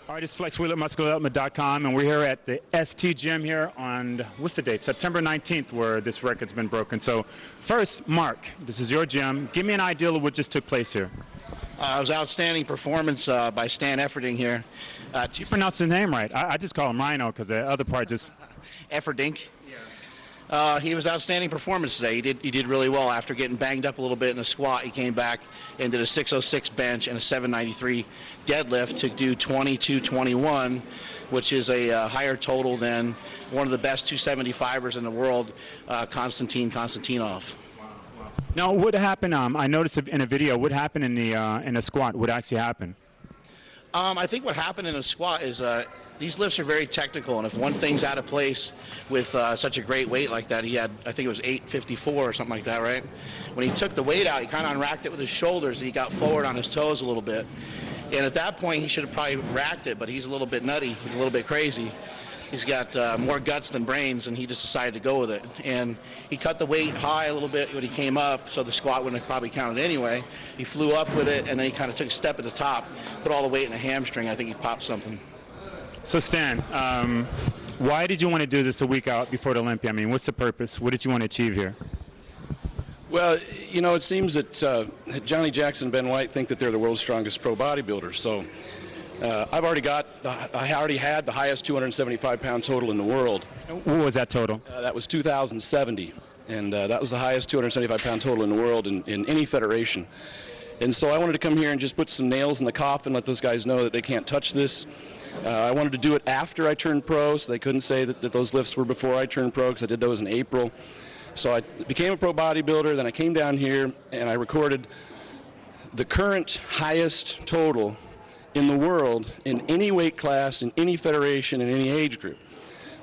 All right, it's FlexWheelerMuscularDevelopment.com, and we're here at the ST Gym here on, what's the date? September 19th, where this record's been broken. So first, Mark, this is your gym. Give me an idea of what just took place here. It was outstanding performance by Stan Efferding here. You pronounced his name right. I just call him Rhino because the other part just... Efferding. He was outstanding performance today. He did really well. After getting banged up a little bit in the squat, he came back and did a 606 bench and a 793 deadlift to do 2221, which is a higher total than one of the best 275ers in the world, Konstantin Konstantinov. Now, what happened? I noticed in a video. What happened in the squat? What actually happened? I think what happened in a squat is these lifts are very technical, and if one thing's out of place with such a great weight like that, he had, I think it was 854 or something like that, right? When he took the weight out, he kind of unracked it with his shoulders, and he got forward on his toes a little bit. And at that point, he should have probably racked it, but he's a little bit nutty. He's a little bit crazy. He's got more guts than brains, and he just decided to go with it. And he cut the weight high a little bit when he came up, so the squat wouldn't have probably counted anyway. He flew up with it, and then he kind of took a step at the top, put all the weight in the hamstring. I think he popped something. So Stan, why did you want to do this a week out before the Olympia? I mean, what's the purpose? What did you want to achieve here? Well, you know, it seems that Johnny Jackson and Ben White think that they're the world's strongest pro bodybuilders. So I already had the highest 275-pound total in the world. What was that total? That was 2,070, and that was the highest 275-pound total in the world in any federation. And so I wanted to come here and just put some nails in the coffin, let those guys know that they can't touch this. I wanted to do it after I turned pro, so they couldn't say that those lifts were before I turned pro, because I did those in April. So I became a pro bodybuilder, then I came down here and I recorded the current highest total in the world in any weight class, in any federation, in any age group.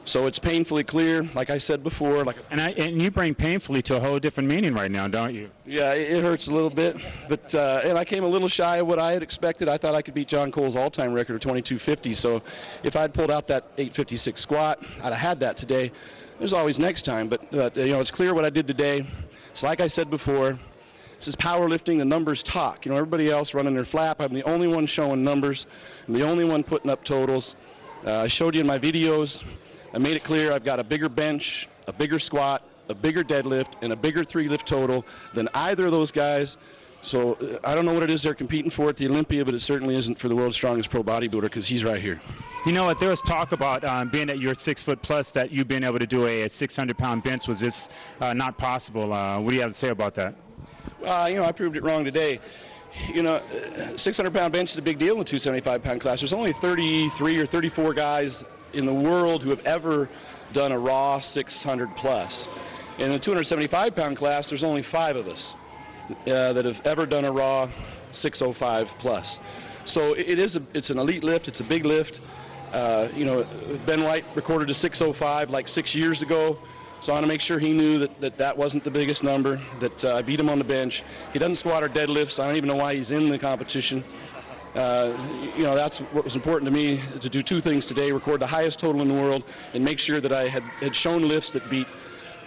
So it's painfully clear, like I said before. And you bring painfully to a whole different meaning right now, don't you? Yeah, it hurts a little bit, but and I came a little shy of what I had expected. I thought I could beat John Cole's all-time record of 2250. So if I'd pulled out that 856 squat, I'd have had that today. There's always next time, but you know, it's clear what I did today. So like I said before, this is powerlifting. The numbers talk. You know, everybody else running their flap. I'm the only one showing numbers. I'm the only one putting up totals. I showed you in my videos. I made it clear I've got a bigger bench, a bigger squat, a bigger deadlift, and a bigger 3-lift total than either of those guys. So I don't know what it is they're competing for at the Olympia, but it certainly isn't for the world's strongest pro bodybuilder, because he's right here. You know what, there was talk about being at your 6 foot plus, that you being able to do a 600-pound bench was just not possible. What do you have to say about that? You know, I proved it wrong today. You know, 600-pound bench is a big deal in the 275-pound class. There's only 33 or 34 guys in the world who have ever done a raw 600 plus. In the 275-pound class, there's only 5 of us that have ever done a raw 605 plus. So it's an elite lift. It's a big lift. You know, Ben White recorded a 605 like 6 years ago. So I want to make sure he knew that wasn't the biggest number, that I beat him on the bench. He doesn't squat or deadlift, so I don't even know why he's in the competition. You know, that's what was important to me, to do 2 things today: record the highest total in the world and make sure that I had shown lifts that beat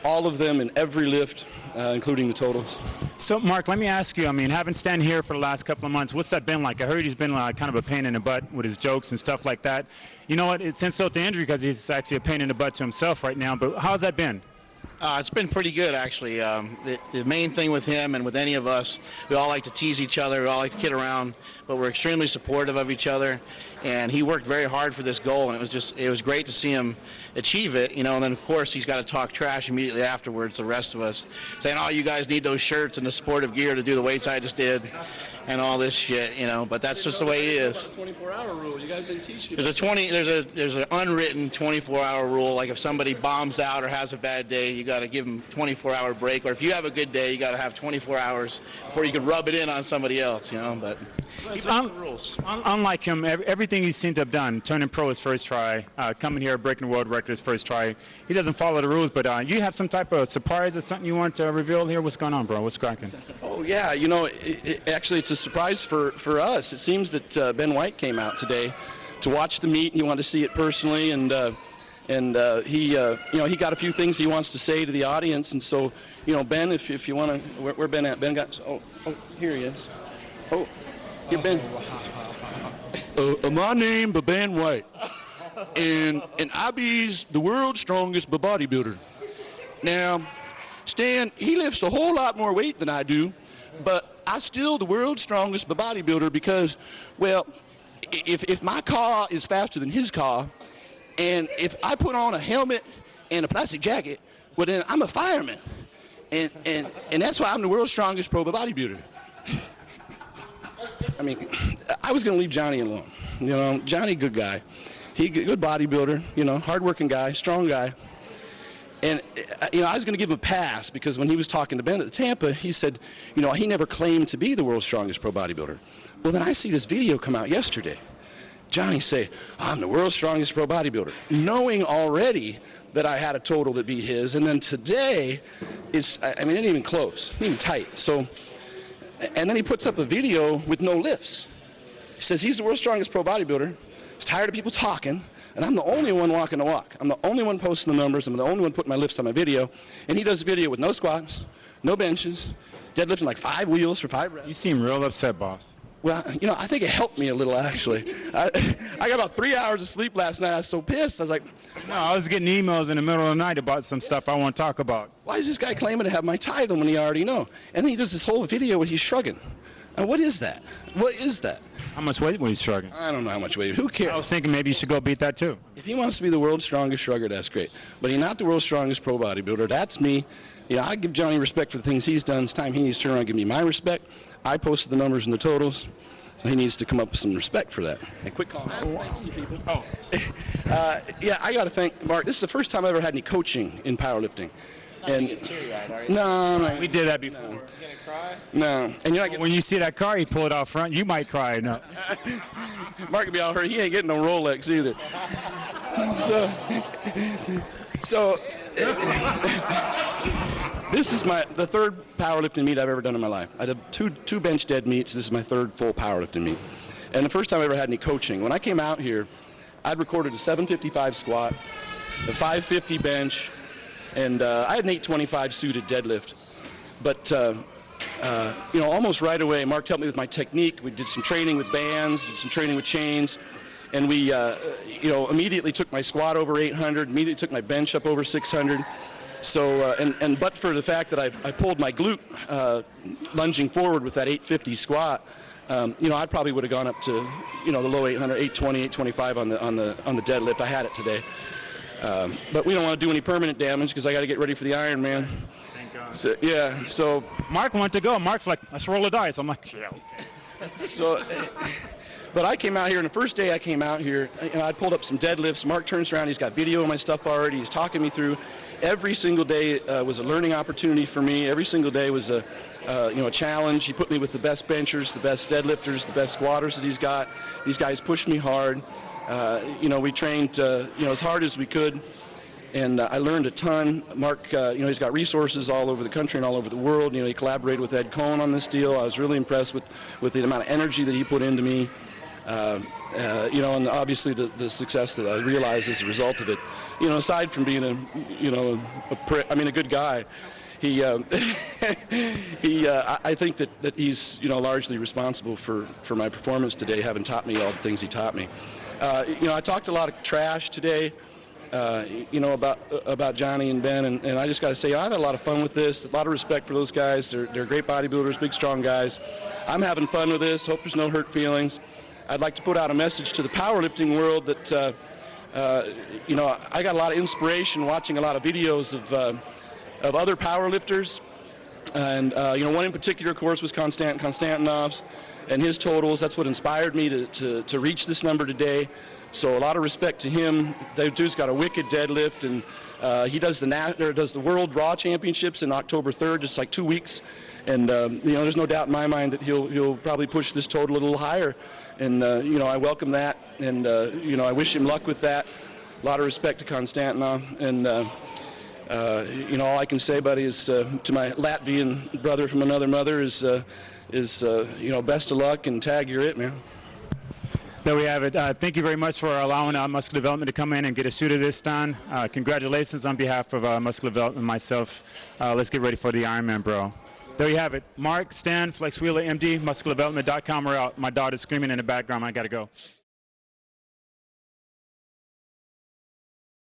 all of them in every lift, including the totals. So Mark, let me ask you, I mean, having Stan here for the last couple of months, what's that been like? I heard he's been kind of a pain in the butt with his jokes and stuff like that. You know what, it's insult to injury because he's actually a pain in the butt to himself right now, but how's that been? It's been pretty good, actually. The main thing with him and with any of us, we all like to tease each other, we all like to kid around, but we're extremely supportive of each other. And he worked very hard for this goal, and it was great to see him achieve it, you know. And then, of course, he's got to talk trash immediately afterwards, the rest of us, saying, oh, you guys need those shirts and the supportive gear to do the weights I just did, and all this shit, you know. But that's just the way he is. It's a 24-hour rule. You guys didn't teach me. There's an unwritten 24-hour rule. Like if somebody bombs out or has a bad day, you got to give them a 24-hour break. Or if you have a good day, you got to have 24 hours before you can rub it in on somebody else, you know. But it's the rules. Unlike him, everything he seemed to have done, turning pro his first try, coming here, breaking the world record his first try, he doesn't follow the rules. But you have some type of surprise or something you want to reveal here? What's going on, bro? What's cracking? Oh, yeah. You know, actually, it's a surprise for us. It seems that Ben White came out today to watch the meet, and he wanted to see it personally, and he you know, he got a few things he wants to say to the audience. And so, you know, Ben, if you want to, where Ben at? Ben got, oh, here he is. Oh, get Ben. My name is Ben White, and I be's the world's strongest bodybuilder. Now, Stan, he lifts a whole lot more weight than I do, but I still the world's strongest bodybuilder because, well, if my car is faster than his car, and if I put on a helmet and a plastic jacket, well then I'm a fireman, and that's why I'm the world's strongest pro bodybuilder. I mean, I was going to leave Johnny alone. You know, Johnny, good guy. He good bodybuilder, you know, hardworking guy, strong guy. And, you know, I was going to give him a pass because when he was talking to Ben at Tampa, he said, you know, he never claimed to be the world's strongest pro bodybuilder. Well, then I see this video come out yesterday. Johnny say, I'm the world's strongest pro bodybuilder, knowing already that I had a total that beat his. And then today, I mean, it ain't even close, it ain't even tight. So, and then he puts up a video with no lifts. He says he's the world's strongest pro bodybuilder. He's tired of people talking. And I'm the only one walking the walk. I'm the only one posting the numbers. I'm the only one putting my lifts on my video. And he does a video with no squats, no benches, deadlifting like 5 wheels for 5 reps. You seem real upset, boss. Well, you know, I think it helped me a little, actually. I got about 3 hours of sleep last night. I was so pissed. I was like, No, I was getting emails in the middle of the night about some stuff I want to talk about. why is this guy claiming to have my title when he already know? And then he does this whole video where he's shrugging. Now, what is that? What is that? How much weight was he struggling? I don't know how much weight. Who I cares? was thinking maybe you should go beat that too. If he wants to be the world's strongest shrugger, that's great. But he's not the world's strongest pro bodybuilder. That's me. You know, I give Johnny respect for the things he's done. It's time he needs to turn around and give me my respect. I posted the numbers and the totals, so he needs to come up with some respect for that. And quick call. Thanks to people. Oh, Yeah, I got to thank Mark. This is the first time I ever had any coaching in powerlifting. And you get teary-eyed, are you? No, we did that before. You gonna cry? no. And you're not getting, When you see that car he pulled out front, you might cry. No. Mark will be out here. He ain't getting no Rolex either. So this is the third powerlifting meet I've ever done in my life. I did two bench dead meets. This is my third full powerlifting meet. And the first time I ever had any coaching. When I came out here, I'd recorded a 755 squat, a 550 bench, and I had an 825 suited deadlift. But, you know, almost right away, Mark helped me with my technique. We did some training with bands, did some training with chains, and we, you know, immediately took my squat over 800, immediately took my bench up over 600. So, and but for the fact that I pulled my glute lunging forward with that 850 squat, you know, I probably would have gone up to, you know, the low 800, 820, 825 on the deadlift. I had it today. But we don't want to do any permanent damage because I got to get ready for the Ironman. Thank God. So, yeah, so Mark wanted to go. Mark's like, let's roll the dice. I'm like, yeah, okay. So, but I came out here, and the first day I came out here, and I pulled up some deadlifts. Mark turns around, he's got video of my stuff already. He's talking me through. Every single day was a learning opportunity for me. Every single day was a, you know, a challenge. He put me with the best benchers, the best deadlifters, the best squatters that he's got. These guys pushed me hard. You know, we trained, you know, as hard as we could. And I learned a ton. Mark, you know, he's got resources all over the country and all over the world. You know, he collaborated with Ed Cohn on this deal. I was really impressed with the amount of energy that he put into me. You know, and obviously the success that I realized as a result of it. You know, aside from being a, you know, a good guy, he, I think that he's, you know, largely responsible for my performance today, having taught me all the things he taught me. You know, I talked a lot of trash today. You know, about Johnny and Ben, and I just got to say, I've had a lot of fun with this, a lot of respect for those guys. They're great bodybuilders, big, strong guys. I'm having fun with this. Hope there's no hurt feelings. I'd like to put out a message to the powerlifting world that, you know, I got a lot of inspiration watching a lot of videos of other powerlifters. And, you know, one in particular, of course, was Konstantinov's and his totals. That's what inspired me to reach this number today. So a lot of respect to him. The dude's got a wicked deadlift, and he does the World Raw Championships in October 3rd, just like 2 weeks. And you know, there's no doubt in my mind that he'll probably push this total a little higher. And you know, I welcome that, and you know, I wish him luck with that. A lot of respect to Konstantinov, and you know, all I can say, buddy, is to my Latvian brother from another mother is you know, best of luck, and tag, you're it, man. There we have it. Thank you very much for allowing Muscle Development to come in and get a shoot of this done. Congratulations on behalf of Muscle Development and myself. Let's get ready for the Ironman, bro. There you have it. Mark, Stan, Flex Wheeler, MD, MuscleDevelopment.com. We're out. My daughter's screaming in the background. I got to go.